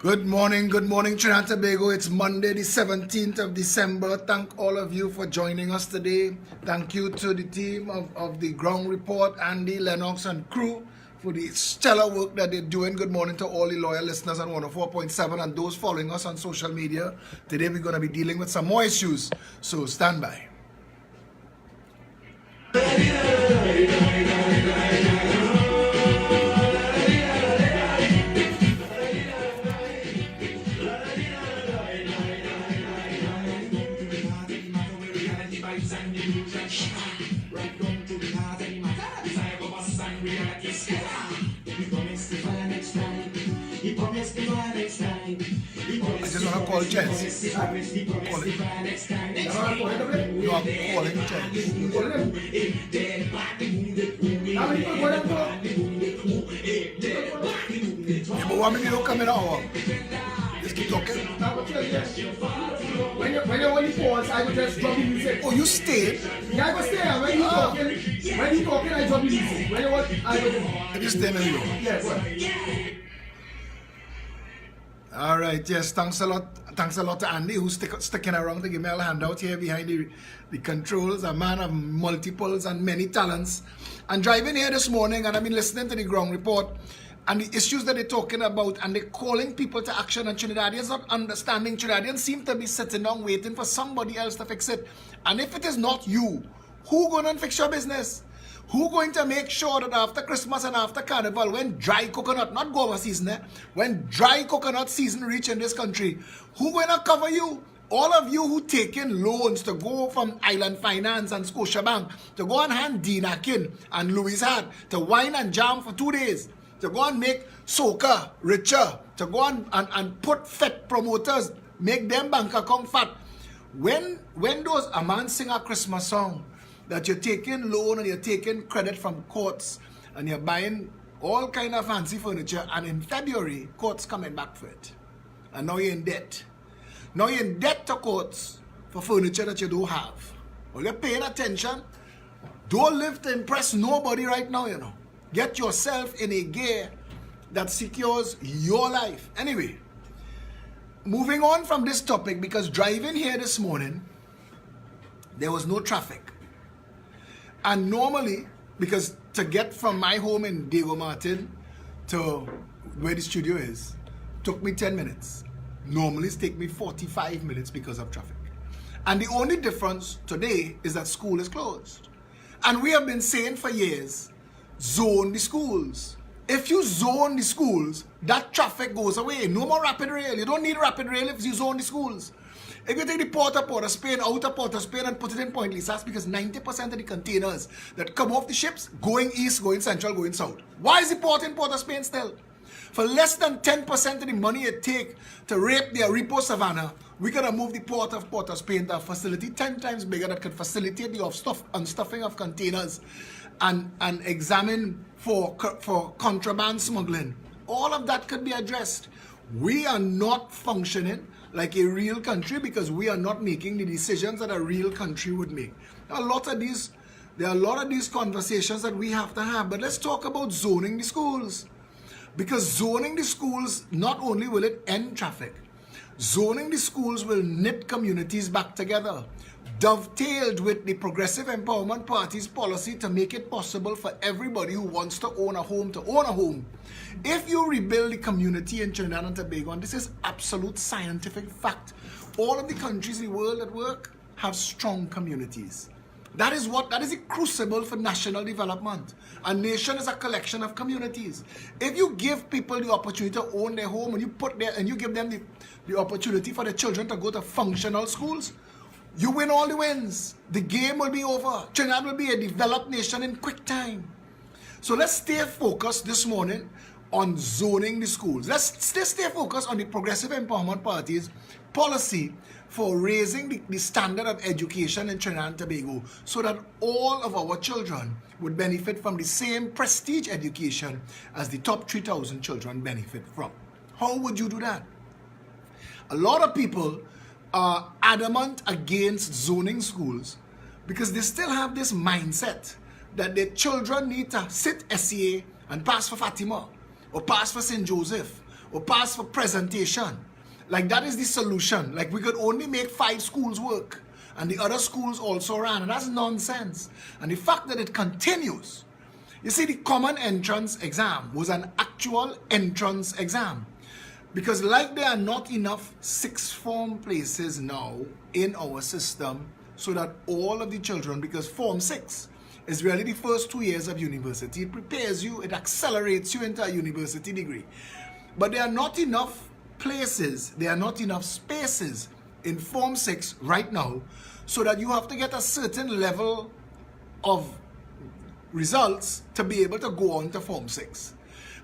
Good morning, Trinidad and Tobago. It's Monday, the 17th of December. Thank all of you for joining us today. Thank you to the team of the Ground Report, Andy, Lennox, and crew for the stellar work that they're doing. Good morning to all the loyal listeners on 104.7 and those following us on social media. Today we're going to be dealing with some more issues, so stand by. I just want to call Chance. Call it. No, I'm calling Chance. Yeah, but why me don't come in our? Just keep talking. When you pause, I will just drop the music. Oh, you stayed? Yeah, I will stay. When you talking, I drop the music. When you want, I will. If you stay, maybe. Yeah, what? All right, yes, thanks a lot to Andy who's sticking around to give me a handout here behind the controls, a man of multiples and many talents. And driving here this morning, and I've been listening to the Ground Report and the issues that they're talking about, and they're calling people to action, and Trinidadians not understanding. Trinidadians seem to be sitting down waiting for somebody else to fix it. And if it is not you, who gonna fix your business? Who going to make sure that after Christmas and after Carnival, when dry coconut, not guava season, when dry coconut season reach in this country, who going to cover you? All of you who taking loans to go from Island Finance and Scotiabank, to go and hand Dean Akin and Louis Hart, to wine and jam for 2 days, to go and make soca richer, to go and put fat promoters, make them bank account fat. When those, a man sing a Christmas song, that you're taking loan and you're taking credit from courts and you're buying all kind of fancy furniture, and in February, courts coming back for it. And now you're in debt. Now you're in debt to courts for furniture that you don't have. Well, you're paying attention. Don't live to impress nobody right now, you know. Get yourself in a gear that secures your life. Anyway, moving on from this topic, because driving here this morning, there was no traffic. And normally, because to get from my home in Diego Martin to where the studio is, took me 10 minutes. Normally it takes me 45 minutes because of traffic. And the only difference today is that school is closed. And we have been saying for years, zone the schools. If you zone the schools, that traffic goes away. No more rapid rail. You don't need rapid rail if you zone the schools. If you take the Port of Spain out of Port of Spain and put it in Point Lisa, that's because 90% of the containers that come off the ships going east, going central, going south. Why is the port in Port of Spain still? For less than 10% of the money it take to rape the Arepo Savannah, we gotta move the Port of Spain to a facility 10 times bigger that could facilitate the unstuffing of containers and examine for contraband smuggling. All of that could be addressed. We are not functioning like a real country because we are not making the decisions that a real country would make. There are a lot of these conversations that we have to have, but let's talk about zoning the schools. Because zoning the schools, not only will it end traffic, zoning the schools will knit communities back together, dovetailed with the Progressive Empowerment Party's policy to make it possible for everybody who wants to own a home to own a home. If you rebuild the community in Trinidad and Tobago, and this is absolute scientific fact, all of the countries in the world that work have strong communities. That is the crucible for national development. A nation is a collection of communities. If you give people the opportunity to own their home, and you give them the opportunity for their children to go to functional schools, you win all the wins. The game will be over. Trinidad will be a developed nation in quick time. So let's stay focused this morning on zoning the schools. Let's stay focused on the Progressive Empowerment Party's policy for raising the standard of education in Trinidad and Tobago so that all of our children would benefit from the same prestige education as the top 3,000 children benefit from. How would you do that? A lot of people are adamant against zoning schools because they still have this mindset that their children need to sit SCA and pass for Fatima, or pass for St. Joseph, or pass for presentation. Like that is the solution. Like we could only make 5 schools work and the other schools also ran, and that's nonsense. And the fact that it continues. You see, the common entrance exam was an actual entrance exam. Because like there are not enough 6th form places now in our system so that all of the children, because Form 6 is really the first 2 years of university. It prepares you, it accelerates you into a university degree. But there are not enough places, there are not enough spaces in Form 6 right now, so that you have to get a certain level of results to be able to go on to Form 6.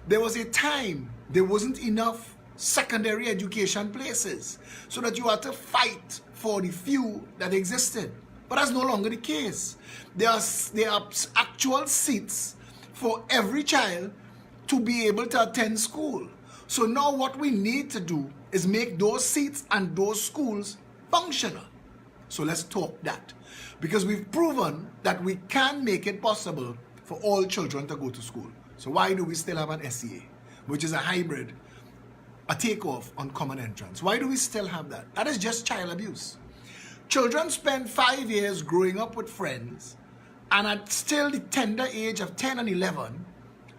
There was a time there wasn't enough secondary education places, so that you had to fight for the few that existed. But that's no longer the case. There are actual seats for every child to be able to attend school. So now what we need to do is make those seats and those schools functional. So let's talk that. Because we've proven that we can make it possible for all children to go to school. So why do we still have an SEA, which is a hybrid, a takeoff on common entrance? Why do we still have that? That is just child abuse. Children spend 5 years growing up with friends, and at still the tender age of 10 and 11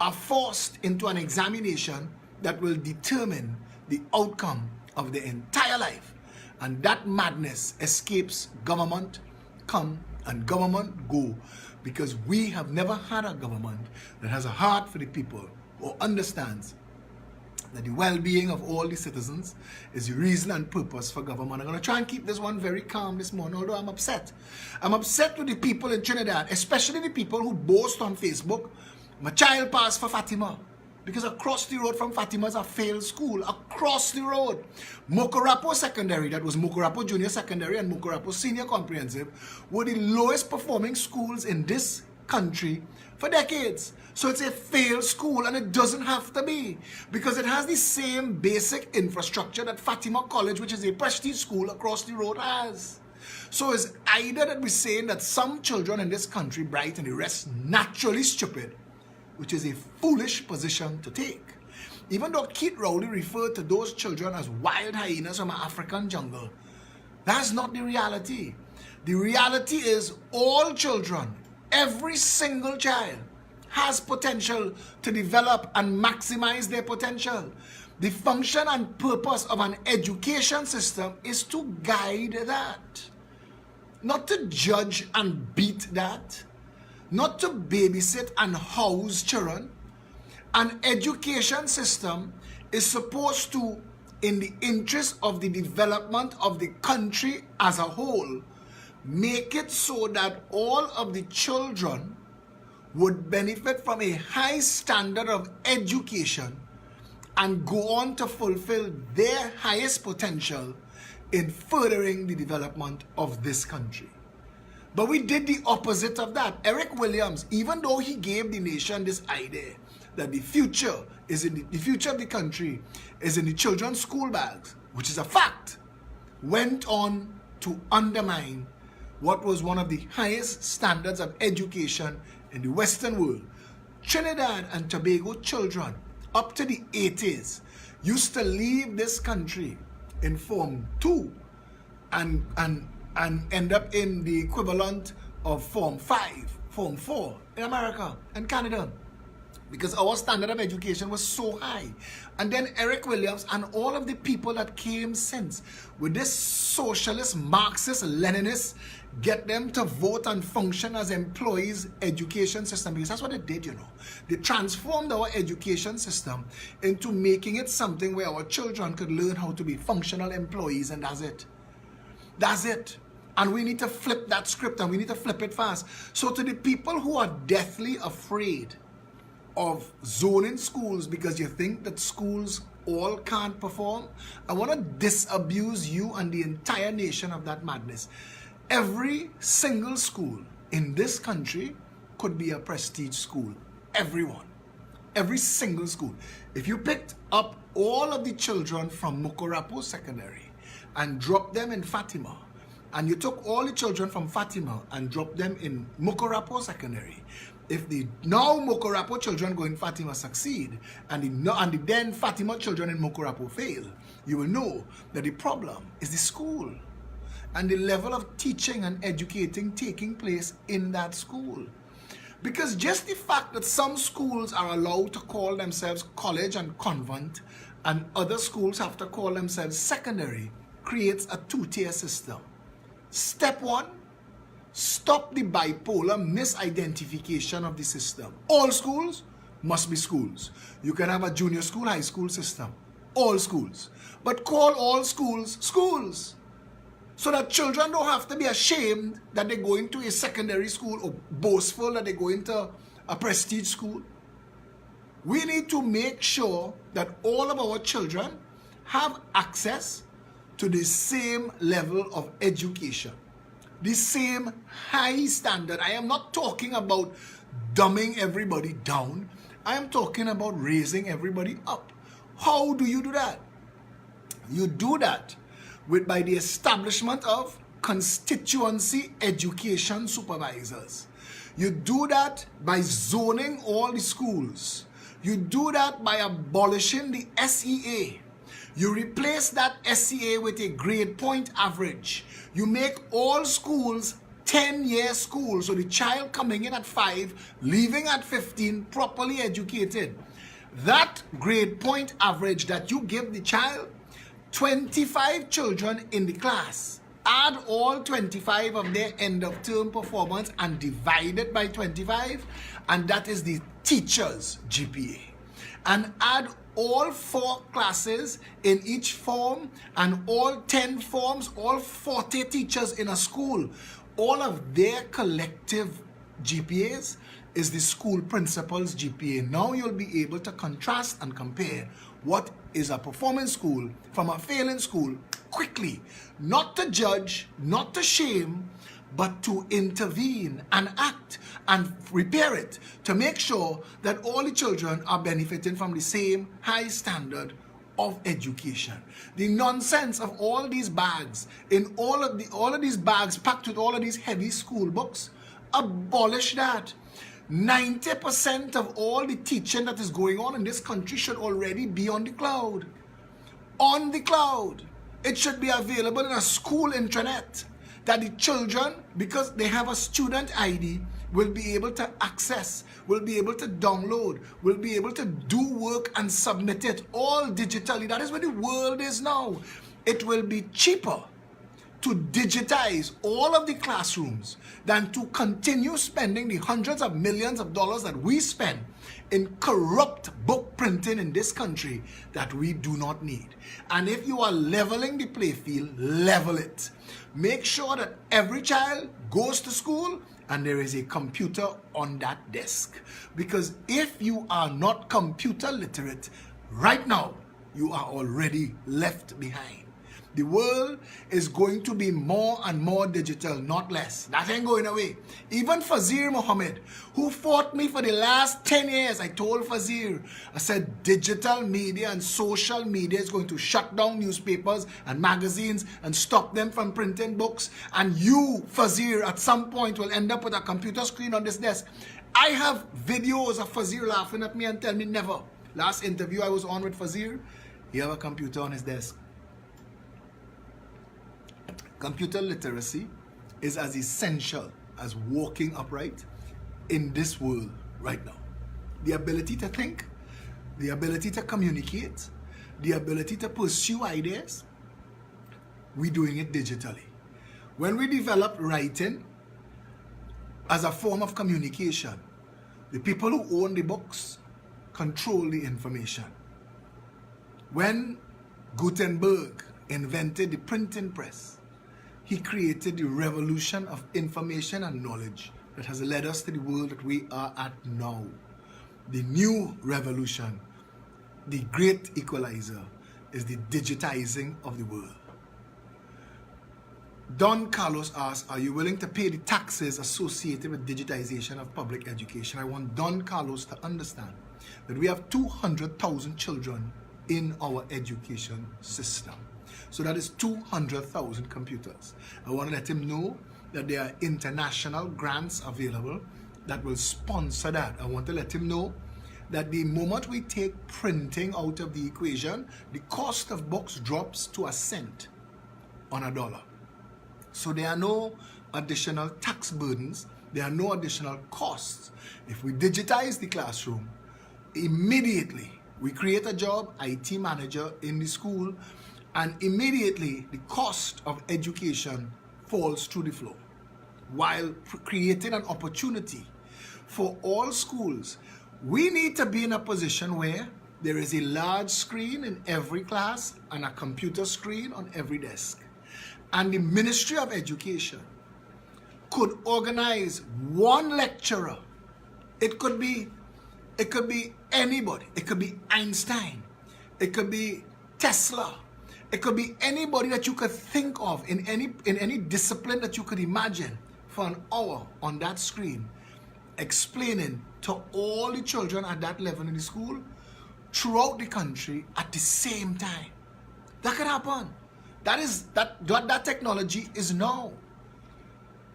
are forced into an examination that will determine the outcome of their entire life. And that madness escapes government come and government go, because we have never had a government that has a heart for the people or understands that the well-being of all the citizens is the reason and purpose for government. I'm going to try and keep this one very calm this morning, although I'm upset. I'm upset with the people in Trinidad, especially the people who boast on Facebook, my child passed for Fatima. Because across the road from Fatima is a failed school. Across the road. Mokorapo Secondary, that was Mokorapo Junior Secondary and Mokorapo Senior Comprehensive, were the lowest performing schools in this country for decades. So it's a failed school, and it doesn't have to be, because it has the same basic infrastructure that Fatima College, which is a prestige school across the road, has. So it's either that we're saying that some children in this country bright and the rest naturally stupid, which is a foolish position to take. Even though Keith Rowley referred to those children as wild hyenas from an African jungle, that's not the reality. The reality is all children, every single child, has potential to develop and maximize their potential. The function and purpose of an education system is to guide that, not to judge and beat that, not to babysit and house children. An education system is supposed to, in the interest of the development of the country as a whole, make it so that all of the children would benefit from a high standard of education and go on to fulfill their highest potential in furthering the development of this country. But we did the opposite of that. Eric Williams, even though he gave the nation this idea that the future is in the future of the country is in the children's school bags, which is a fact, went on to undermine what was one of the highest standards of education in the Western world. Trinidad and Tobago children up to the 80s used to leave this country in Form 2 and end up in the equivalent of Form 5, Form 4 in America and Canada, because our standard of education was so high. And then Eric Williams and all of the people that came since with this socialist, Marxist, Leninist, get them to vote and function as employees education system, because that's what they did, you know. They transformed our education system into making it something where our children could learn how to be functional employees, and that's it. That's it. And we need to flip that script, and we need to flip it fast. So to the people who are deathly afraid of zoning schools because you think that schools all can't perform, I want to disabuse you and the entire nation of that madness. Every single school in this country could be a prestige school. Everyone. Every single school. If you picked up all of the children from Mokorapo Secondary and dropped them in Fatima, and you took all the children from Fatima and dropped them in Mokorapo Secondary, if the now Mokorapo children go in Fatima succeed and the then Fatima children in Mokorapo fail, you will know that the problem is the school and the level of teaching and educating taking place in that school. Because just the fact that some schools are allowed to call themselves college and convent and other schools have to call themselves secondary creates a two-tier system. Step one, stop the bipolar misidentification of the system. All schools must be schools. You can have a junior school, high school system. All schools. But call all schools schools. So that children don't have to be ashamed that they're going to a secondary school or boastful that they're going to a prestige school. We need to make sure that all of our children have access to the same level of education, the same high standard. I am not talking about dumbing everybody down. I am talking about raising everybody up. How do you do that? You do that by the establishment of constituency education supervisors. You do that by zoning all the schools. You do that by abolishing the SEA. You replace that SEA with a grade point average. You make all schools 10-year schools, so the child coming in at 5, leaving at 15, properly educated. That grade point average that you give the child, 25 children in the class, add all 25 of their end of term performance and divide it by 25, and that is the teacher's GPA. And add all 4 classes in each form and all 10 forms, all 40 teachers in a school, all of their collective GPAs is the school principal's GPA. Now you'll be able to contrast and compare what is a performing school from a failing school quickly. Not to judge, not to shame, but to intervene and act and repair it to make sure that all the children are benefiting from the same high standard of education. The nonsense of all these bags, in all of these bags packed with all of these heavy school books, abolish that. 90% of all the teaching that is going on in this country should already be on the cloud. On the cloud. It should be available in a school intranet that the children, because they have a student ID, will be able to access, will be able to download, will be able to do work and submit it all digitally. That is where the world is now. It will be cheaper to digitize all of the classrooms than to continue spending the hundreds of millions of dollars that we spend in corrupt book printing in this country that we do not need. And if you are leveling the playfield, level it. Make sure that every child goes to school and there is a computer on that desk. Because if you are not computer literate, right now, you are already left behind. The world is going to be more and more digital, not less. That ain't going away. Even Fazir Muhammad, who fought me for the last 10 years, I told Fazir, I said digital media and social media is going to shut down newspapers and magazines and stop them from printing books. And you, Fazir, at some point will end up with a computer screen on this desk. I have videos of Fazir laughing at me and tell me never. Last interview I was on with Fazir, he had a computer on his desk. Computer literacy is as essential as walking upright in this world right now. The ability to think, the ability to communicate, the ability to pursue ideas, we're doing it digitally. When we developed writing as a form of communication, the people who own the books control the information. When Gutenberg invented the printing press, he created the revolution of information and knowledge that has led us to the world that we are at now. The new revolution, the great equalizer, is the digitizing of the world. Don Carlos asks, are you willing to pay the taxes associated with digitization of public education? I want Don Carlos to understand that we have 200,000 children in our education system. So that is 200,000 computers. I want to let him know that there are international grants available that will sponsor that. I want to let him know that the moment we take printing out of the equation, the cost of books drops to a cent on a dollar. So there are no additional tax burdens, there are no additional costs. If we digitize the classroom, immediately we create a job, IT manager in the school, and immediately the cost of education falls through the floor, while creating an opportunity for all schools. We need to be in a position where there is a large screen in every class and a computer screen on every desk. And the Ministry of Education could organize one lecturer. It could be anybody. It could be Einstein. It could be Tesla. It could be anybody that you could think of in any discipline that you could imagine, for an hour on that screen, explaining to all the children at that level in the school throughout the country at the same time. That could happen. That technology is now.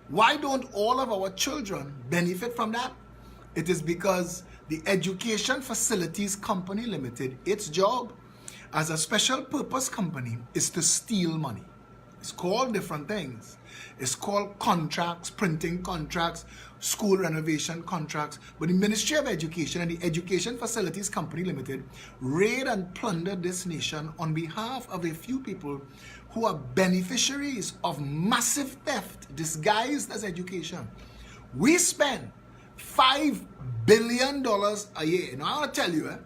Why don't all of our children benefit from that? It is because the Education Facilities Company Limited, its job as a special purpose company is to steal money. It's called different things. It's called contracts, printing contracts, school renovation contracts. But the Ministry of Education and the Education Facilities Company Limited raid and plunder this nation on behalf of a few people who are beneficiaries of massive theft disguised as education. We spend $5 billion a year. Now I want to tell you,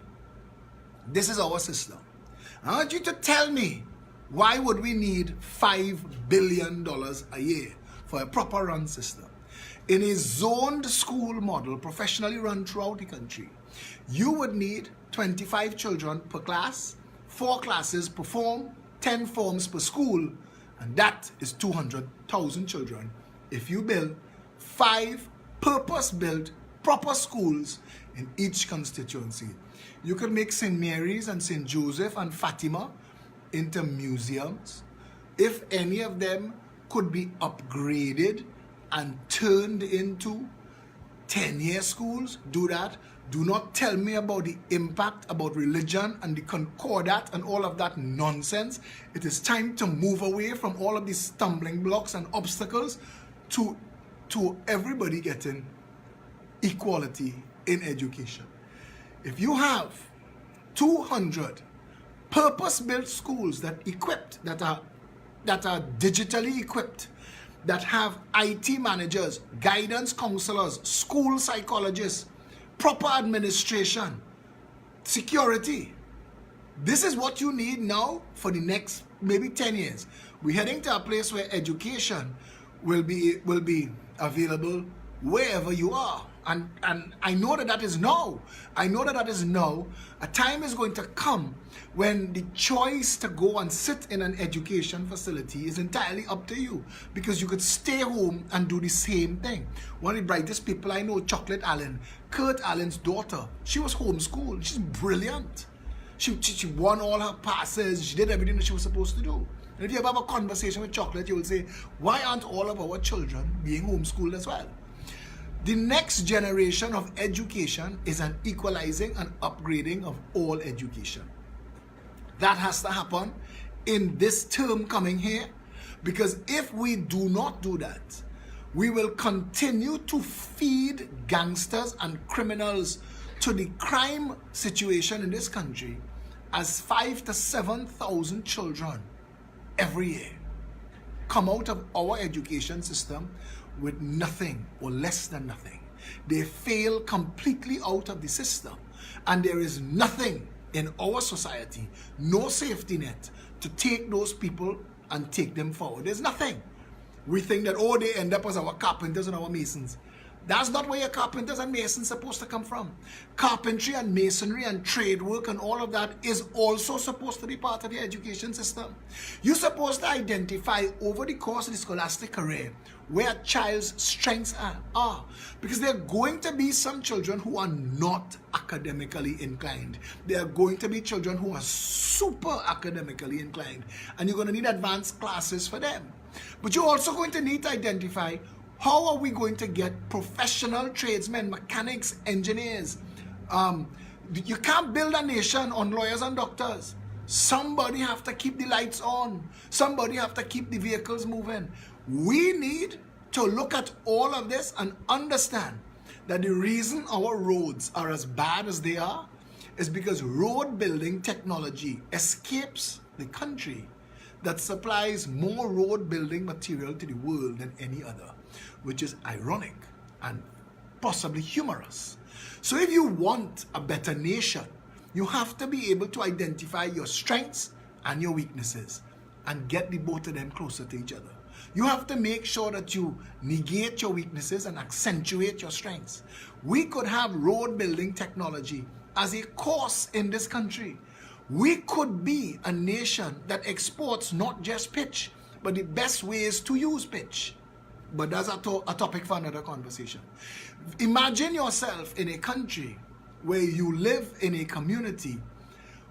this is our system. I want you to tell me, why would we need $5 billion a year for a proper run system? In a zoned school model, professionally run throughout the country, you would need 25 children per class, 4 classes per form, 10 forms per school, and that is 200,000 children. If you build 5 purpose-built proper schools in each constituency, you could make St. Mary's and St. Joseph and Fatima into museums. If any of them could be upgraded and turned into 10-year schools, do that. Do not tell me about the impact about religion and the concordat and all of that nonsense. It is time to move away from all of these stumbling blocks and obstacles to everybody getting equality in education. If you have 200 purpose-built schools that are digitally equipped, that have IT managers, guidance counselors, school psychologists, proper administration, security. This is what you need now for the next maybe 10 years. We're heading to a place where education will be available wherever you are. And I know that is now. I know that is now. A time is going to come when the choice to go and sit in an education facility is entirely up to you, because you could stay home and do the same thing. One of the brightest people I know, Chocolate Allen, Kurt Allen's daughter, she was homeschooled. She's brilliant. She won all her passes. She did everything that she was supposed to do. And if you ever have a conversation with Chocolate, you will say, why aren't all of our children being homeschooled as well? The next generation of education is an equalizing and upgrading of all education. That has to happen in this term coming here, because if we do not do that, we will continue to feed gangsters and criminals to the crime situation in this country as 5,000 to 7,000 children every year come out of our education system with nothing or less than nothing. They fail completely out of the system, and there is nothing in our society, no safety net to take those people and take them forward. There's nothing. We think that, oh, they end up as our carpenters and our masons. That's not where your carpenters and masons are supposed to come from. Carpentry and masonry and trade work and all of that is also supposed to be part of the education system. You're supposed to identify over the course of the scholastic career where a child's strengths are. Because there are going to be some children who are not academically inclined. There are going to be children who are super academically inclined. And you're going to need advanced classes for them. But you're also going to need to identify How are we going to get professional tradesmen, mechanics, engineers? You can't build a nation on lawyers and doctors. Somebody have to keep the lights on. Somebody have to keep the vehicles moving. We need to look at all of this and understand that the reason our roads are as bad as they are is because road building technology escapes the country that supplies more road building material to the world than any other, which is ironic and possibly humorous. So if you want a better nation, you have to be able to identify your strengths and your weaknesses and get the both of them closer to each other. You have to make sure that you negate your weaknesses and accentuate your strengths. We could have road building technology as a course in this country. We could be a nation that exports not just pitch, but the best ways to use pitch. But that's a topic for another conversation. Imagine yourself in a country where you live in a community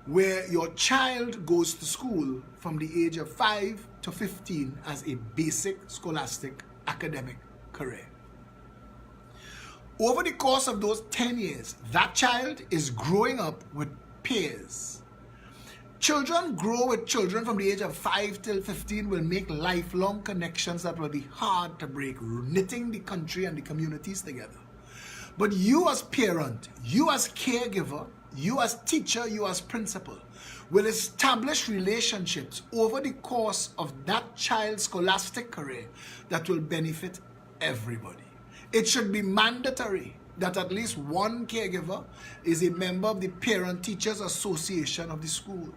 where your child goes to school from the age of 5 to 15 as a basic scholastic academic career. Over the course of those 10 years, that child is growing up with peers. Children grow with children from the age of 5 till 15 will make lifelong connections that will be hard to break, knitting the country and the communities together. But you as parent, you as caregiver, you as teacher, you as principal, will establish relationships over the course of that child's scholastic career that will benefit everybody. It should be mandatory that at least one caregiver is a member of the Parent Teachers Association of the school,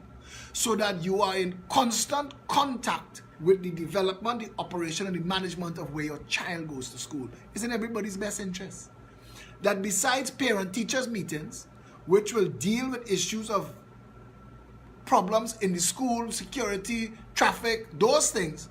so that you are in constant contact with the development, the operation, and the management of where your child goes to school. It's in everybody's best interest that besides parent-teachers meetings, which will deal with issues of problems in the school, security, traffic, those things,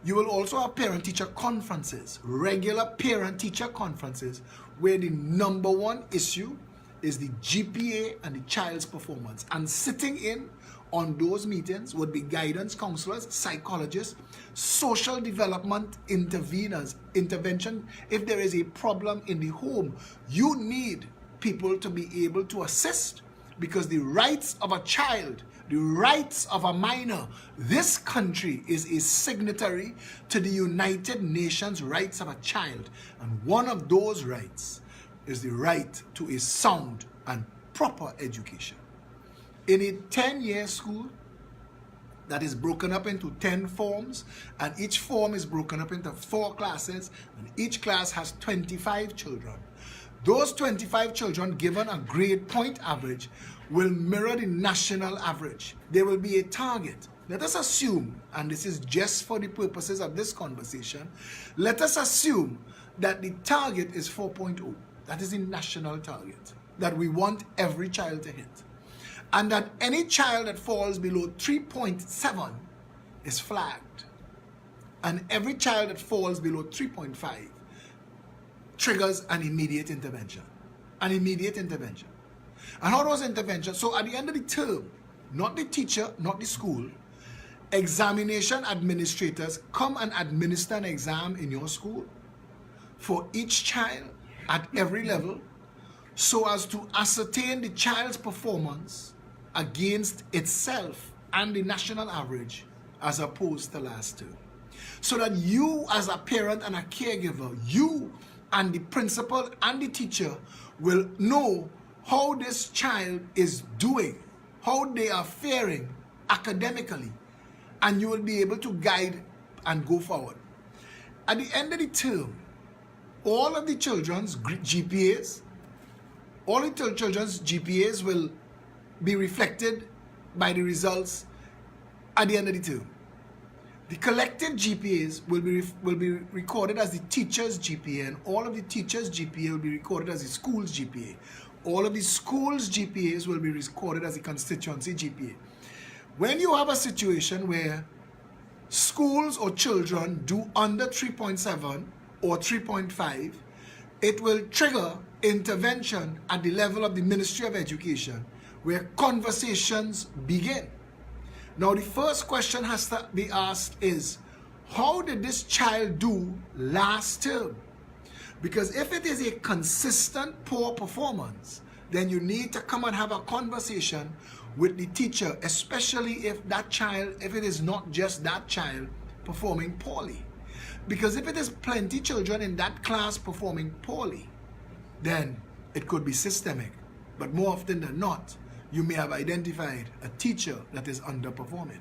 you will also have parent-teacher conferences, regular parent-teacher conferences, where the number one issue is the GPA and the child's performance. And sitting in on those meetings would be guidance counselors, psychologists, social development intervention. If there is a problem in the home, you need people to be able to assist, because the rights of a child, the rights of a minor, this country is a signatory to the United Nations rights of a child. And one of those rights is the right to a sound and proper education. In a 10-year school that is broken up into 10 forms, and each form is broken up into 4 classes, and each class has 25 children. Those 25 children, given a grade point average, will mirror the national average. There will be a target. Let us assume, and this is just for the purposes of this conversation, let us assume that the target is 4.0. That is the national target that we want every child to hit. And that any child that falls below 3.7 is flagged. And every child that falls below 3.5 triggers an immediate intervention. An immediate intervention. And how those interventions? So at the end of the term, not the teacher, not the school, examination administrators come and administer an exam in your school for each child at every level, so as to ascertain the child's performance against itself and the national average as opposed to last term. So that you as a parent and a caregiver, you and the principal and the teacher will know how this child is doing, how they are faring academically, and you will be able to guide and go forward. At the end of the term, all of the children's GPAs, will be reflected by the results at the end of the term. The collective GPAs will be recorded as the teacher's GPA, and all of the teacher's GPA will be recorded as the school's GPA. All of the school's GPAs will be recorded as the constituency GPA. When you have a situation where schools or children do under 3.7 or 3.5, it will trigger intervention at the level of the Ministry of Education, where conversations begin. Now, the first question has to be asked is, how did this child do last term? Because if it is a consistent poor performance, then you need to come and have a conversation with the teacher, especially if that child, if it is not just that child performing poorly. Because if it is plenty children in that class performing poorly, then it could be systemic. But more often than not, you may have identified a teacher that is underperforming.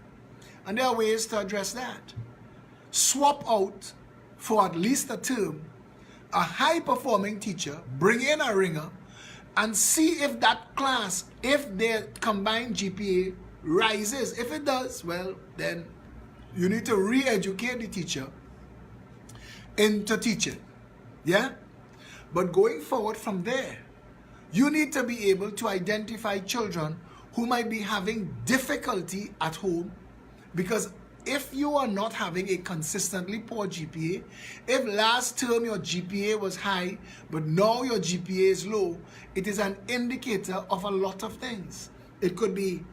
And there are ways to address that. Swap out for at least a term a high-performing teacher, bring in a ringer, and see if that class, if their combined GPA rises. If it does, well, then you need to re-educate the teacher into teaching. Yeah? But going forward from there, you need to be able to identify children who might be having difficulty at home, because if you are not having a consistently poor GPA, if last term your GPA was high, but now your GPA is low, it is an indicator of a lot of things. It could be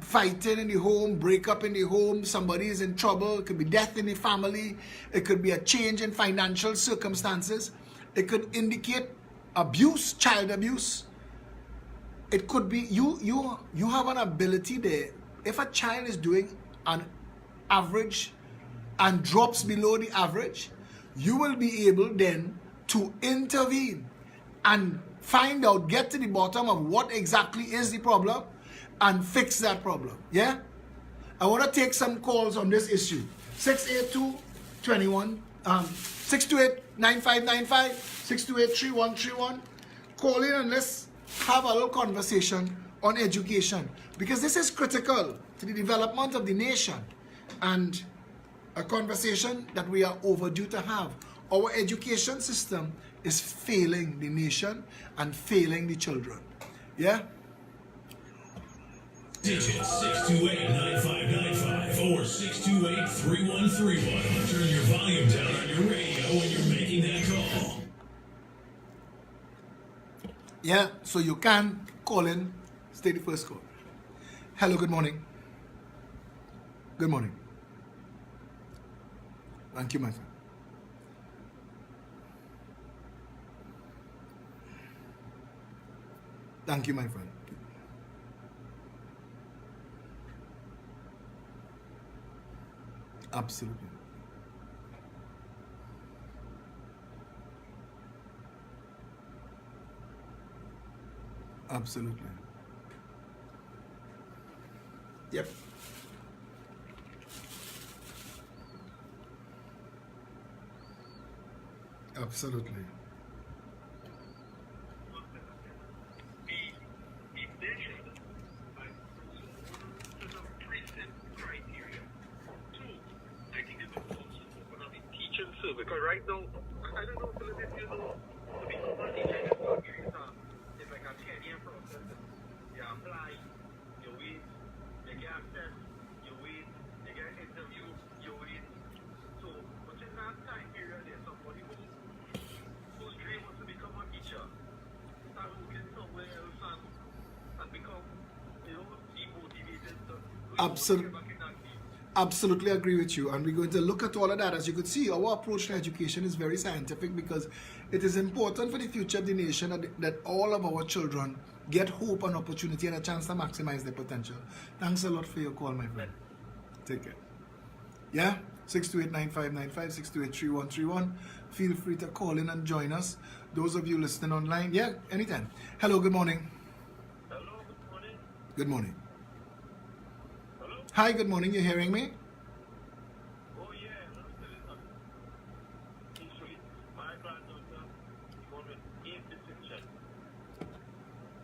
fighting in the home, breakup in the home, somebody is in trouble, it could be death in the family, it could be a change in financial circumstances, it could indicate abuse, child abuse. It could be you have an ability there. If a child is doing an average and drops below the average, you will be able then to intervene and find out, get to the bottom of what exactly is the problem and fix that problem. Yeah? I want to take some calls on this issue. 682-21, 628-9595, 628-3131. Call in and let's have a little conversation on education, because this is critical to the development of the nation and a conversation that we are overdue to have. Our education system is failing the nation and failing the children. Yeah? Digit 628-9595 or 628-3131. Turn your volume down on your radio when you're making that call. Yeah, so you can call in, stay the first call. Hello, good morning. Good morning. Thank you, my friend. Thank you, my friend. Absolutely. Absolutely. Yep. Absolutely. Because right now, I don't know if you know, to be honest, teaching is not giving it's like a 10-year process. You apply, you wait, you get access, you wait, you get an interview, you wait. So, within that time period, there's somebody whose dream was to become a teacher, start working somewhere else and become, demotivated. Absolutely. Absolutely agree with you, and we're going to look at all of that. As you could see, our approach to education is very scientific, because it is important for the future of the nation that all of our children get hope and opportunity and a chance to maximize their potential. Thanks a lot for your call, my friend. Take care. Yeah? 628-9595, 628-3131. Feel free to call in and join us. Those of you listening online, yeah, anytime. Hello, good morning. Hello, good morning. Good morning. Hello? Hi, good morning. You hearing me? Oh, yeah. Let me tell you something. Usually, my granddaughter won with 8 distinction.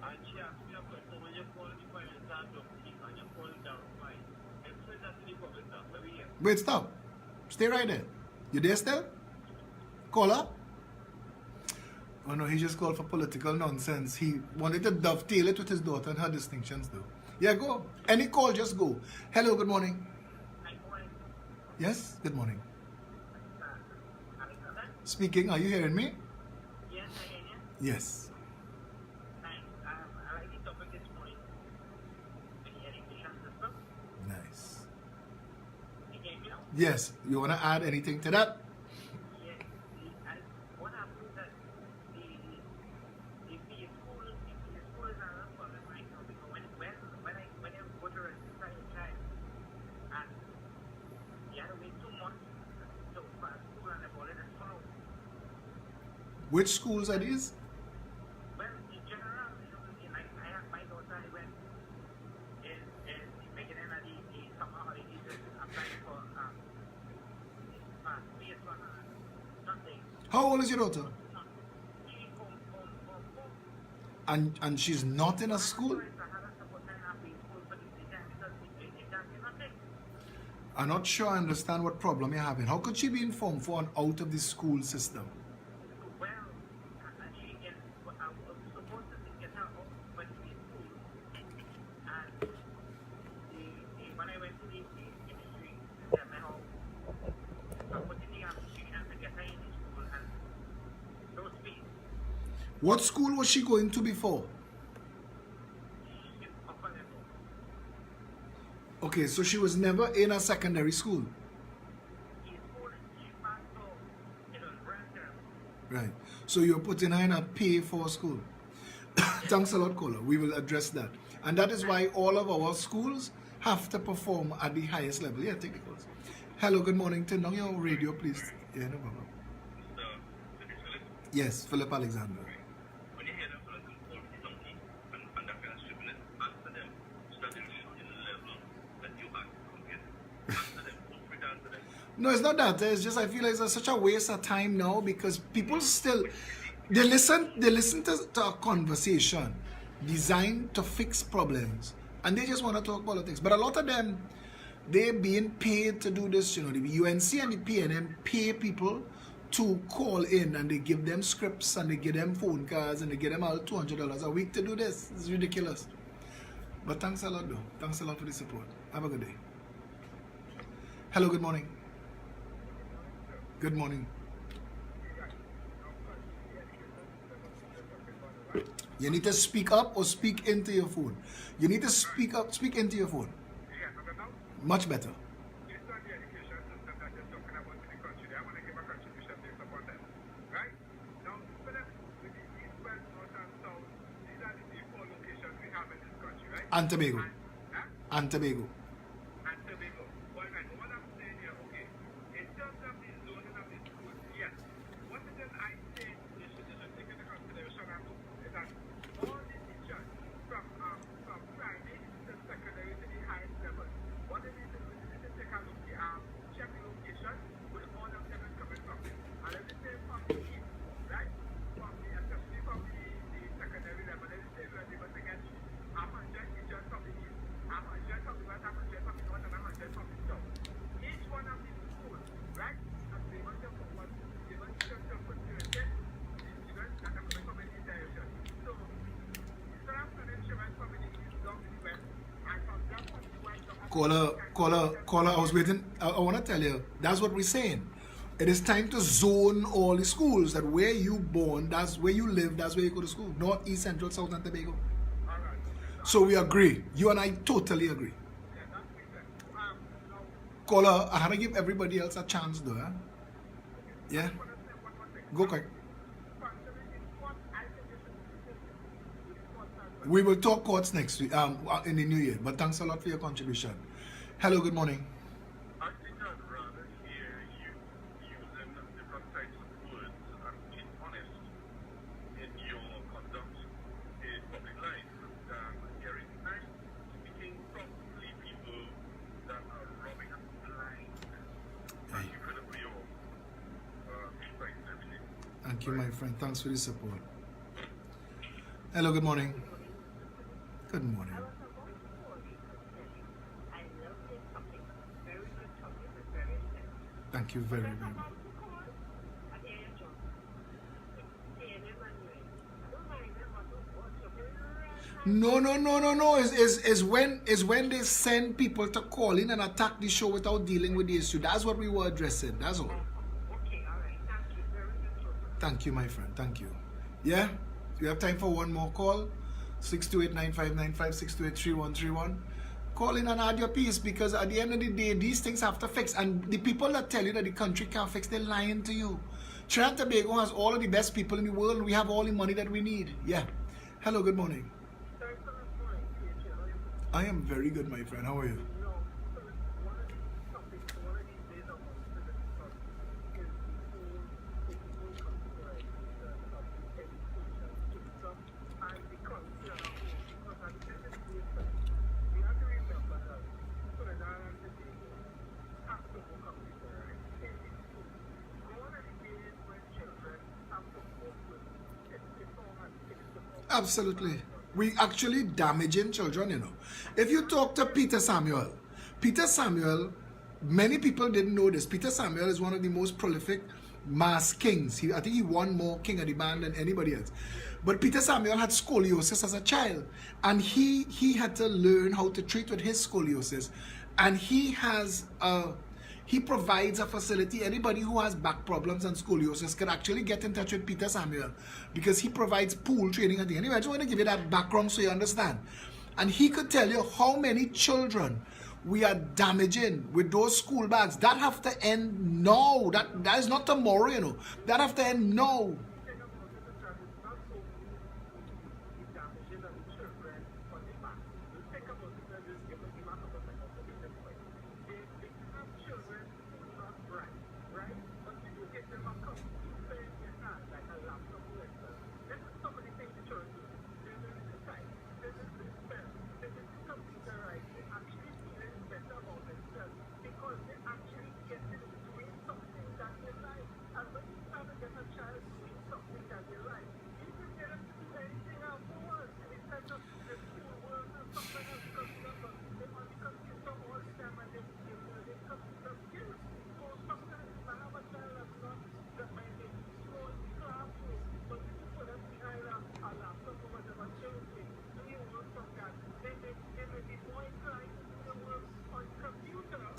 And she asked me a question, when you call the fire exam of teeth and you call it down fine. And so that's the public now. Let me hear. Wait, stop. Stay right there. You there still? Caller? Oh no, he just called for political nonsense. He wanted to dovetail it with his daughter and her distinctions though. Yeah, go. Any call, just go. Hello, good morning. Yes, good morning. Speaking, are you hearing me? Yes, I hear you. Yes. Thanks. I like the topic this morning. The education system. Nice. You hear me now? Yes, you want to add anything to that? Yes, what happened is that the school is another problem right now because when I go to register a child and you have to wait 2 months to for a school and they've already found. Which schools are these? Well, in general, I have my daughter went in the beginning of the summer holidays applying for space for nothing. How old is your daughter? She home. And she's not in a school? I'm not sure I understand what problem you're having. How could she be informed for an out of the school system? Well, she is, I was supposed to get her out for the school. And when I went to the ministry, they said, I'm putting the application to get her in the school and no space. What school was she going to before? She's upper level. Okay, so she was never in a secondary school. The school she passed through, it was brand new. Right. So you're putting her in a pay for school. Thanks a lot, Kola. We will address that. And that is why all of our schools have to perform at the highest level. Yeah, take the calls. Hello, good morning. Turn down your radio, please. Yeah, no problem. Yes, Philip Alexander. When you hear them for call the donkey and that kind of stupidness, answer them so that they'll show you the level that you are compared. Answer them, don't free to answer them. No, it's not that. It's just I feel like it's such a waste of time now because people still they listen to a conversation designed to fix problems and they just want to talk politics. But a lot of them they're being paid to do this, you know, the UNC and the PNM pay people to call in and they give them scripts and they give them phone cards and they give them all $200 a week to do this. It's ridiculous. But thanks a lot though. Thanks a lot for the support. Have a good day. Hello, good morning. Good morning. You need to speak up or speak into your phone. You need to speak up, speak into your phone. Much better. It's not the education system that they're talking about in the country. I want to give a contribution based upon that. Right? Now, for them, with the east, west, north, and south, these are the 4 locations we have in this country, right? And Tobago. Huh? And Tobago. And Tobago. Well, right, what I'm saying here, okay, in terms of the zoning of the schools, yes. What it is I say you should take into consideration is that all the teachers from primary to secondary to the highest level, what they need to do is to take a look, check the location with all of them is coming from. And let me say from the east, right? Especially from the secondary level, let me say we're able to get 100 teachers from the east, 100 from the west, 100 from the north, and 100 from the south. Each one of these schools, right, has been able to put the students that are coming from any direction. So, instead of sending children from the east down to the west, and from that from the west Caller, I was waiting. I want to tell you, that's what we're saying. It is time to zone all the schools that where you born, that's where you live, that's where you go to school. North, East, Central, South, and Tobago. So we agree. You and I totally agree. Caller, I had to give everybody else a chance though. Huh? Yeah? Go quick. We will talk courts next week, in the new year. But thanks a lot for your contribution. Hello, good morning. I think I'd rather hear you using different types of words and being honest in your conduct in public life than hearing nice speaking from people that are rubbing us blind. Thank you for your insight and everything. Thank you, my friend. Thanks for the support. Hello, good morning. Good morning. Thank you very, very much. No. Is when they send people to call in and attack the show without dealing with the issue. That's what we were addressing. That's all. Okay, all right. Thank you very much. Thank you, my friend. Thank you. Yeah? We have time for one more call. 628-9595, 628-3131. Call in and add your piece, because at the end of the day, these things have to fix. And the people that tell you that the country can't fix, they're lying to you. Trinidad and Tobago has all of the best people in the world, and we have all the money that we need. Yeah. Hello, good morning. I am very good, my friend. How are you? Absolutely. We actually damaging children, you know. If you talk to Peter Samuel, many people didn't know this. Peter Samuel is one of the most prolific mass kings. I think he won more King of the Band than anybody else. But Peter Samuel had scoliosis as a child, and he had to learn how to treat with his scoliosis. And he provides a facility. Anybody who has back problems and scoliosis can actually get in touch with Peter Samuel, because he provides pool training and things. Anyway, I just want to give you that background so you understand. And he could tell you how many children we are damaging with those school bags. That have to end now. That is not tomorrow, you know. That have to end now.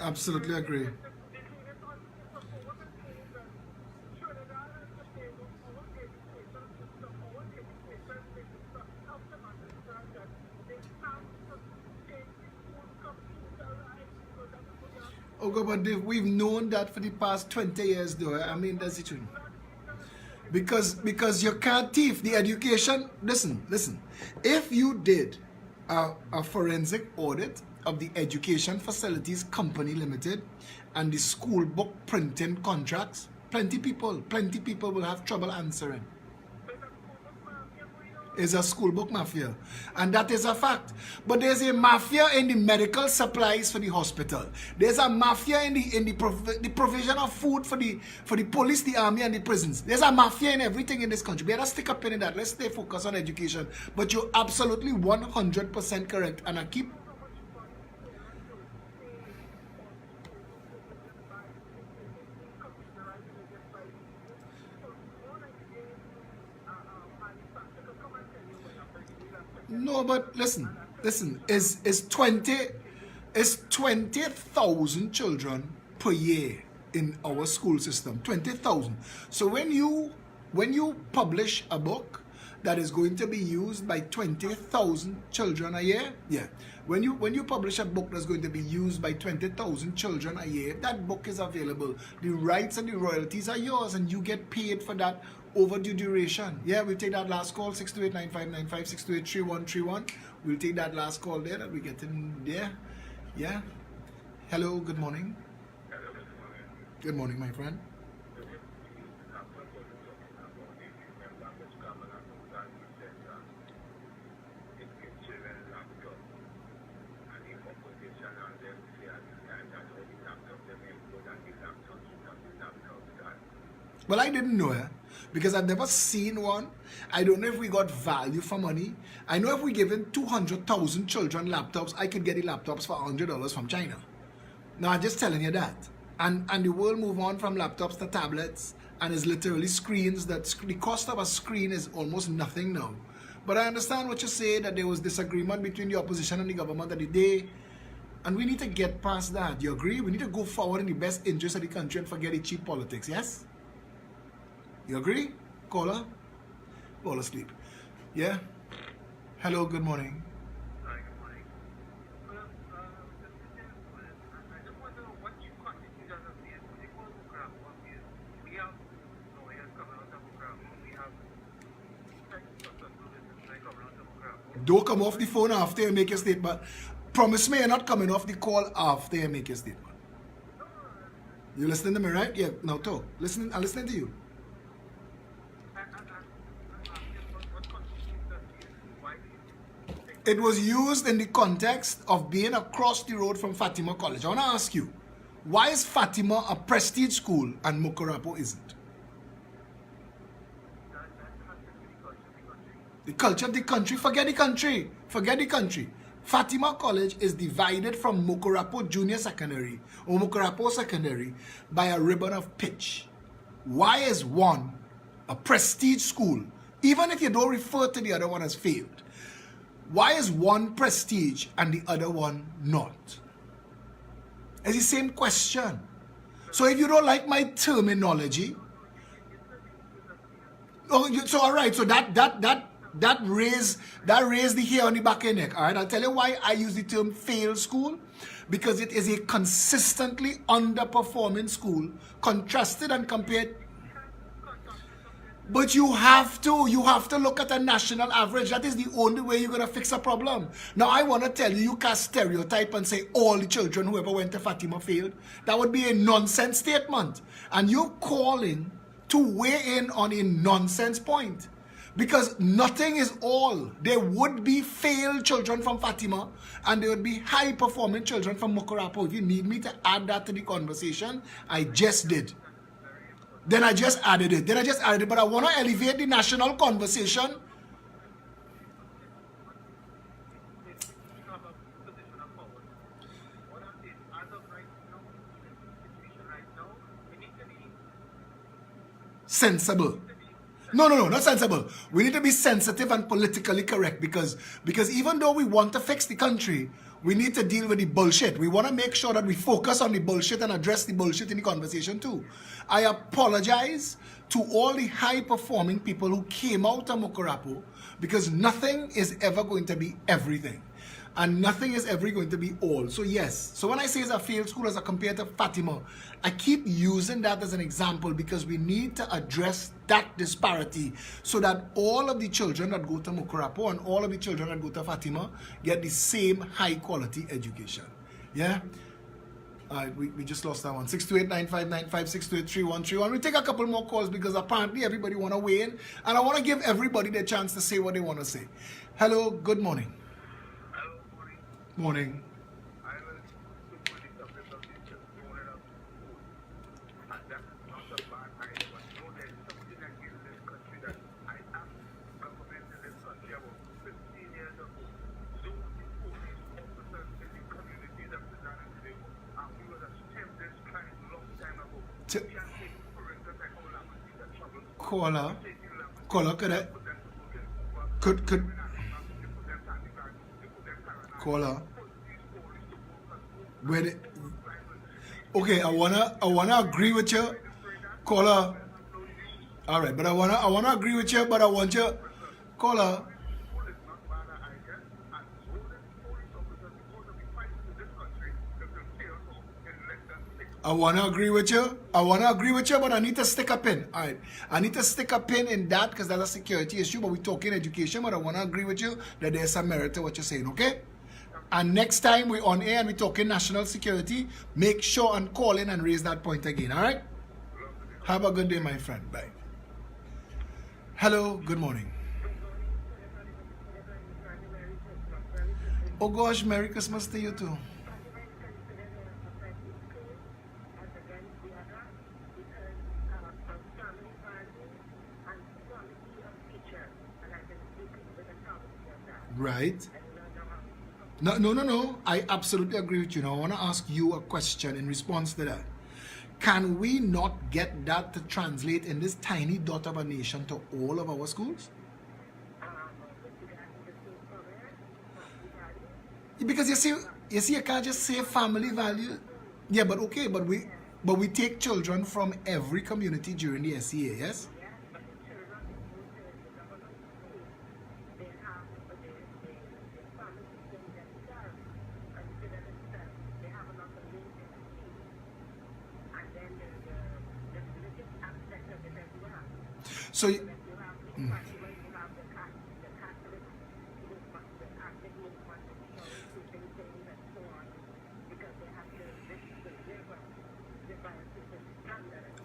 Absolutely agree. Oh God, but we've known that for the past 20 years though. I mean, that's the truth. Because you can't thief the education. Listen. If you did a forensic audit of the Education Facilities Company Limited and the school book printing contracts, plenty people will have trouble answering. It's a school book mafia, and that is a fact. But there's a mafia in the medical supplies for the hospital. There's a mafia in the provision of food for the police, the army, and the prisons. There's a mafia in everything in this country. We gotta stick up in that. Let's stay focused on education. But you're absolutely 100% correct, and I keep. No, but listen, is 20,000 children per year in our school system. 20,000. So when you publish a book that is going to be used by 20,000 children a year, yeah. When you publish a book that's going to be used by 20,000 children a year, that book is available. The rights and the royalties are yours, and you get paid for that over the duration. Yeah, we'll take that last call, 628-9595, 628-3131. We'll take that last call there that we get in there. Yeah. Hello, good morning. Good morning, my friend. Well, I didn't know her because I've never seen one. I don't know if we got value for money. I know if we given 200,000 children laptops, I could get the laptops for $100 from China. Now, I'm just telling you that. And the world move on from laptops to tablets, and it's literally screens. The cost of a screen is almost nothing now. But I understand what you say, that there was disagreement between the opposition and the government of the day. And we need to get past that. You agree? We need to go forward in the best interest of the country and forget the cheap politics, yes? You agree? Caller? Fall asleep. Yeah? Hello, good morning. Hi, good morning. Don't come off the phone after you make your statement. Promise me you're not coming off the call after you make your statement. You listening to me, right? Yeah, now talk. I'm listening to you. It was used in the context of being across the road from Fatima College. I want to ask you, why is Fatima a prestige school and Mukurapo isn't? The culture of the country, forget the country. Forget the country. Fatima College is divided from Mukurapo Junior Secondary or Mukurapo Secondary by a ribbon of pitch. Why is one a prestige school, even if you don't refer to the other one as failed? Why is one prestige and the other one not? It's the same question. So if you don't like my terminology, so all right, so that raised the hair on the back of your neck. All right, I'll tell you why I use the term failed school, because it is a consistently underperforming school, contrasted and compared. But you have to look at a national average. That is the only way you're going to fix a problem. Now, I want to tell you, you can't stereotype and say all the children who ever went to Fatima failed. That would be a nonsense statement. And you're calling to weigh in on a nonsense point. Because nothing is all. There would be failed children from Fatima and there would be high-performing children from Mukurapo. If you need me to add that to the conversation, I just did. Then I just added it. But I want to elevate the national conversation. Sensible. No, not sensible. We need to be sensitive and politically correct because even though we want to fix the country, we need to deal with the bullshit. We want to make sure that we focus on the bullshit and address the bullshit in the conversation too. I apologize to all the high-performing people who came out of Mukurapo because nothing is ever going to be everything. And nothing is ever going to be all. So yes, so when I say it's a failed school as a compared to Fatima, I keep using that as an example because we need to address that disparity so that all of the children that go to Mukurapo and all of the children that go to Fatima get the same high quality education. Yeah? Alright, we just lost that one. 628-9595, 628-3131. We take a couple more calls because apparently everybody want to weigh in and I want to give everybody the chance to say what they want to say. Hello, good morning. Morning. Caller, could caller. Okay, I wanna agree with you, caller. All right, but I wanna agree with you, but I want you, caller. I want to agree with you, but I need to stick a pin. All right. I need to stick a pin in that because that's a security issue, but we're talking education, but I want to agree with you that there's some merit to what you're saying, okay? And next time we're on air and we're talking national security, make sure and call in and raise that point again, all right? Have a good day, my friend. Bye. Hello, good morning. Oh gosh, Merry Christmas to you too. Right. No. I absolutely agree with you. Now, I want to ask you a question in response to that. Can we not get that to translate in this tiny dot of a nation to all of our schools? Because you see, you can't just say family value. Yeah, but okay, but we take children from every community during the SEA, yes? So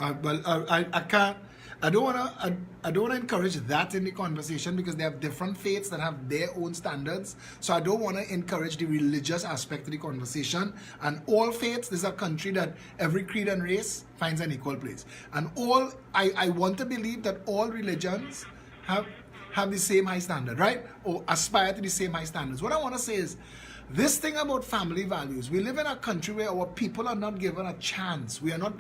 I can't. I don't wanna. I don't wanna encourage that in the conversation because they have different faiths that have their own standards. So I don't wanna encourage the religious aspect of the conversation. And all faiths, this is a country that every creed and race finds an equal place. And I want to believe that all religions have the same high standard, right? Or aspire to the same high standards. What I want to say is, this thing about family values, we live in a country where our people are not given a chance. We're not,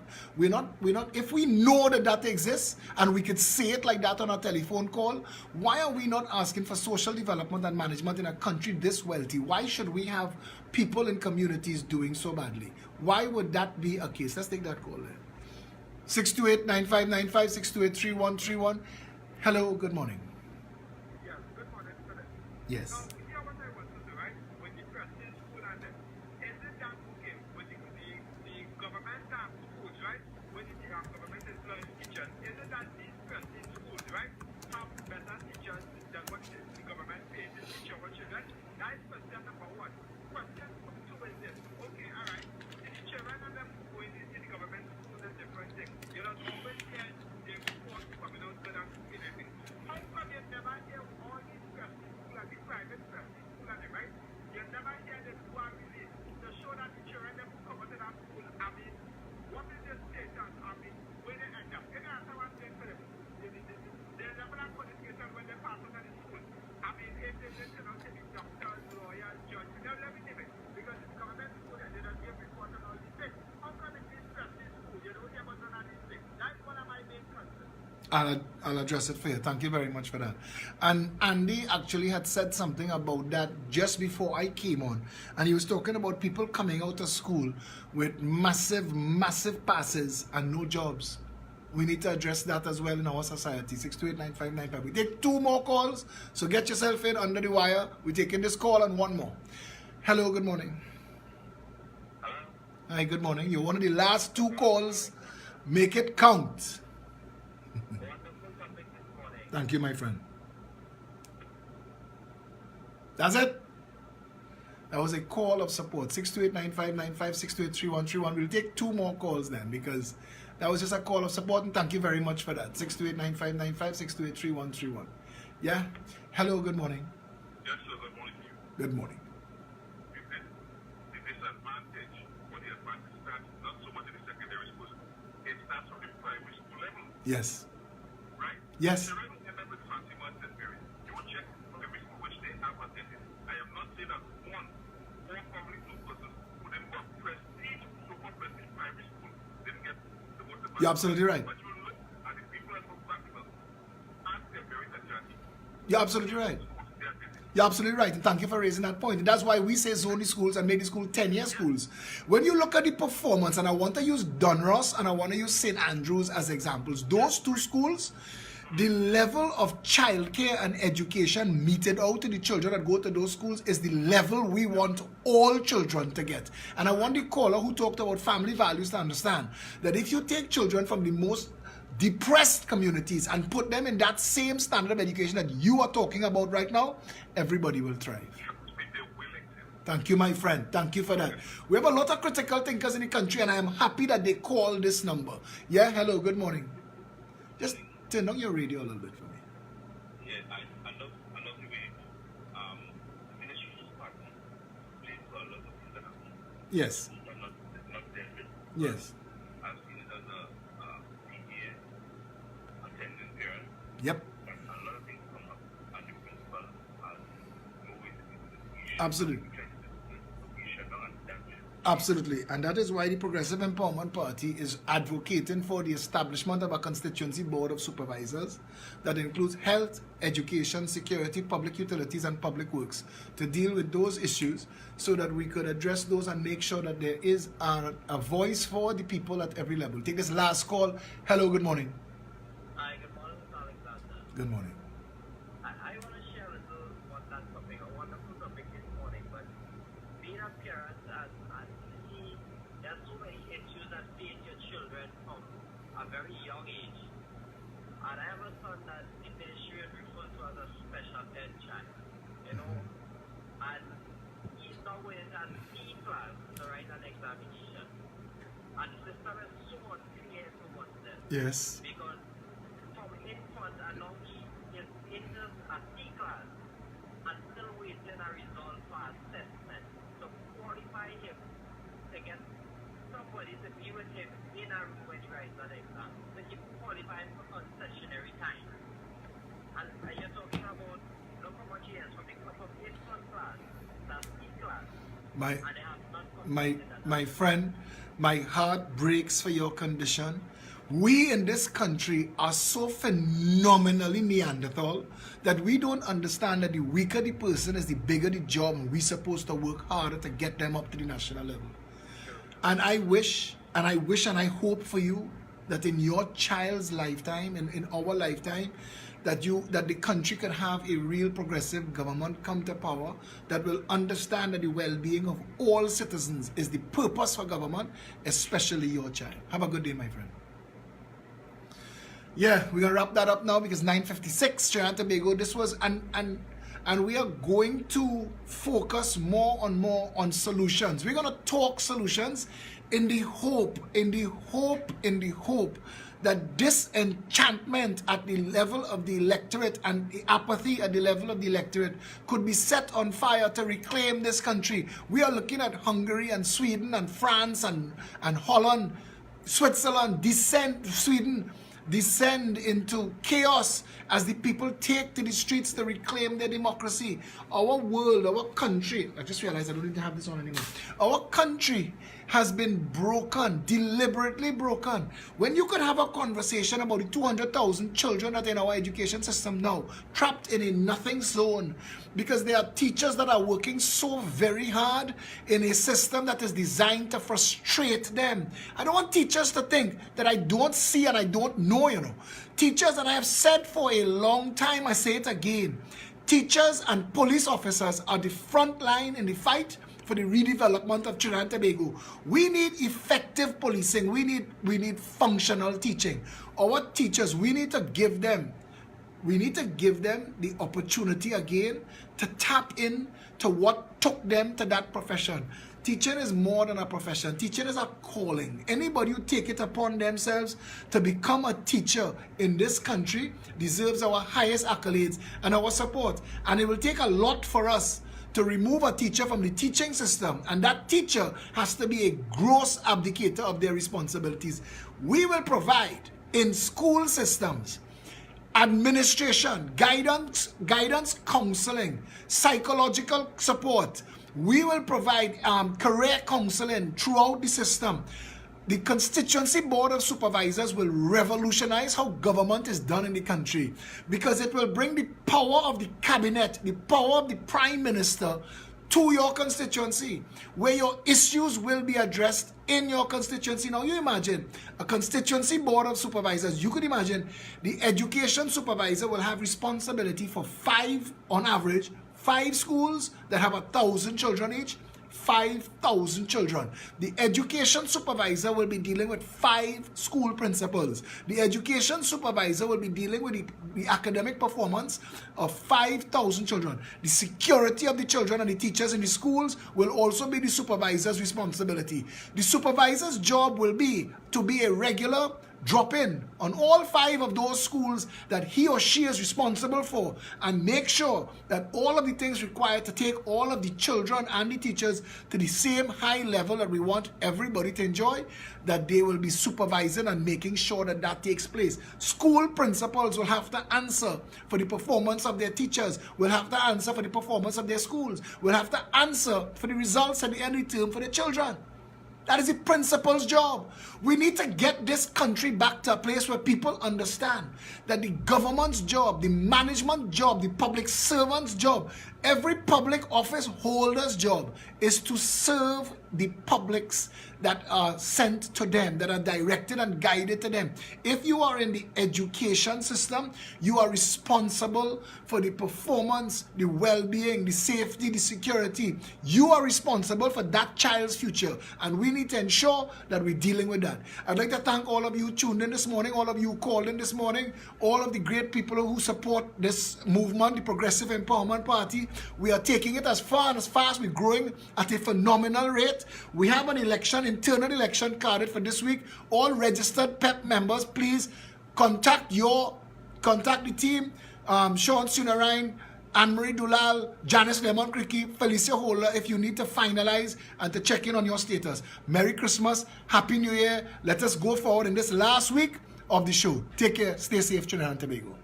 if we know that exists and we could say it like that on a telephone call, why are we not asking for social development and management in a country this wealthy? Why should we have people in communities doing so badly? Why would that be a case? Let's take that call then. 628-9595, 628-3131. Hello, good morning. Yeah, good morning, Philip. Yes. Now, here what I want to do, right? When you press in school and then, is it that okay? When the government schools, right? When the government employs teachers, is it that these pressing schools, right, have better teachers than what the government pays the teacher for children? That is question number one. Question number two is this. Okay, all right. The children and them going into the government schools is different thing. You know, always hear the reports coming out good and anything. How come you never hear all these pressing schools and the private pressing schools and the right? You never hear them who are really to show that the children them who come out of that school, I mean, what is the status? I mean, where they end up? You know, that's how I'm saying for them. They never have qualification when they pass out of the school. I mean, if they listen out to the doctors, lawyers, judges, they never leave it. Because it's government school and they don't give report on all these things. How come in this pressing school you don't hear about none of these things? That's one of my main concerns. I'll address it for you. Thank you very much for that. And Andy actually had said something about that just before I came on. And he was talking about people coming out of school with massive passes and no jobs. We need to address that as well in our society. 628-9595. We take two more calls, so get yourself in under the wire. We're taking this call and one more. Hello, good morning. Hello? Hi, good morning. You're one of the last two calls. Make it count. Wonderful topic this morning. Thank you, my friend. That's it. That was a call of support. 628-9595, 628-3131. We'll take two more calls then because that was just a call of support, and thank you very much for that. 628-9595, 628-3131. Yeah? Hello, good morning. Yes, sir. Good morning to you. Good morning. The disadvantage or the advantage starts not so much in the secondary schools. It starts from the primary school level, Yes. right? Yes. The right end up with fancy months and period. You will check every school which they have attended. I am not saying that one or probably two persons who then got prestige, so-called prestige primary school didn't get the most advantage. You're absolutely right. But you look at the people that were practical and they're very energetic. You're absolutely right. They are busy. You're absolutely right, and thank you for raising that point. And that's why we say zone the schools and make the school 10-year schools. When you look at the performance, and I want to use Donruss and I want to use St. Andrews as examples, those two schools, the level of childcare and education meted out to the children that go to those schools is the level we want all children to get. And I want the caller who talked about family values to understand that if you take children from the most depressed communities and put them in that same standard of education that you are talking about right now, everybody will thrive. Thank you, my friend. Thank you for that. We have a lot of critical thinkers in the country, and I am happy that they call this number. Yeah, hello, good morning. Just turn down your radio a little bit for me. Yeah, I love the way the ministry is partner plays for a lot of things that happen. Yes, But not there. yes. I've seen it as a PTA attending parent, Yep, but a lot of things come up and the principal has no way to deal with it. absolutely. We should not understand it. Absolutely, and that is why the Progressive Empowerment Party is advocating for the establishment of a constituency board of supervisors that includes health, education, security, public utilities, and public works to deal with those issues so that we could address those and make sure that there is a voice for the people at every level. Take this last call. Hello, good morning. Hi, good morning, Mr. Alexander. Good morning. I want to share a little on that topic, a wonderful topic this morning, but being a parent and see there's so many issues that face your children from a very young age. And I have a son that the ministry refers to as a special ed child, you know, and he's now going into a C class to write an examination. And the system is so unclear to what's there. Yes. Because from infant and now he is into a C class and still waiting a result for assessment to qualify him to get somebody to be with him in a room when he writes an exam. So he qualifies for concessionary time. And you're talking about look how much he has from infant class, that's C class, My and they have not completed that. my friend, my heart breaks for your condition. We in this country are so phenomenally Neanderthal that we don't understand that the weaker the person is, the bigger the job, and we're supposed to work harder to get them up to the national level. And I wish and I hope for you that in your child's lifetime and in our lifetime that the country can have a real progressive government come to power that will understand that the well-being of all citizens is the purpose for government, especially your child. Have a good day, my friend. Yeah, we're gonna wrap that up now because 9:56 Trinidad and Tobago. This was and we are going to focus more on solutions. We're gonna talk solutions in the hope that disenchantment at the level of the electorate and the apathy at the level of the electorate could be set on fire to reclaim this country. We are looking at Hungary and Sweden and France and Holland, Switzerland, Sweden descend into chaos as the people take to the streets to reclaim their democracy. Our world, our country, I just realized I don't need to have this on anymore. Our country has been broken, deliberately broken. When you could have a conversation about the 200,000 children that are in our education system now, trapped in a nothing zone, because there are teachers that are working so very hard in a system that is designed to frustrate them. I don't want teachers to think that I don't see and I don't know, you know. Teachers, and I have said for a long time, I say it again, teachers and police officers are the front line in the fight for the redevelopment of Trinidad and Tobago. We need effective policing. We need functional teaching. Our teachers, we need to give them the opportunity again to tap in to what took them to that profession. Teaching is more than a profession. Teaching is a calling. Anybody who take it upon themselves to become a teacher in this country deserves our highest accolades and our support. And it will take a lot for us to remove a teacher from the teaching system, and that teacher has to be a gross abdicator of their responsibilities. We will provide in school systems administration, guidance, counseling, psychological support. We will provide career counseling throughout the system. The Constituency Board of Supervisors will revolutionize how government is done in the country, because it will bring the power of the cabinet, the power of the prime minister to your constituency, where your issues will be addressed in your constituency. Now you imagine a Constituency Board of Supervisors. You could imagine the education supervisor will have responsibility for on average, 5 schools that have 1,000 children each. 5,000 children. The education supervisor will be dealing with 5 school principals. The education supervisor will be dealing with the academic performance of 5,000 children. The security of the children and the teachers in the schools will also be the supervisor's responsibility. The supervisor's job will be to be a regular drop-in on all 5 of those schools that he or she is responsible for, and make sure that all of the things required to take all of the children and the teachers to the same high level that we want everybody to enjoy, that they will be supervising and making sure that that takes place. School principals will have to answer for the performance of their teachers, will have to answer for the performance of their schools, will have to answer for the results at the end of the term for their children. That is the principal's job. We need to get this country back to a place where people understand that the government's job, the management job, the public servant's job, every public office holder's job is to serve the publics that are sent to them, that are directed and guided to them. If you are in the education system, you are responsible for the performance, the well-being, the safety, the security. You are responsible for that child's future, and we need to ensure that we're dealing with that. I'd like to thank all of you tuned in this morning, all of you called in this morning, all of the great people who support this movement, the Progressive Empowerment Party. We are taking it as far and as fast. We're growing at a phenomenal rate. We have an election, internal election carded for this week. All registered PEP members, please contact the team. Sean Sunarine, Anne-Marie Dulal, Janice Lemon Cricky, Felicia Holder, if you need to finalize and to check in on your status. Merry Christmas, Happy New Year. Let us go forward in this last week of the show. Take care, stay safe, Trinidad and Tobago.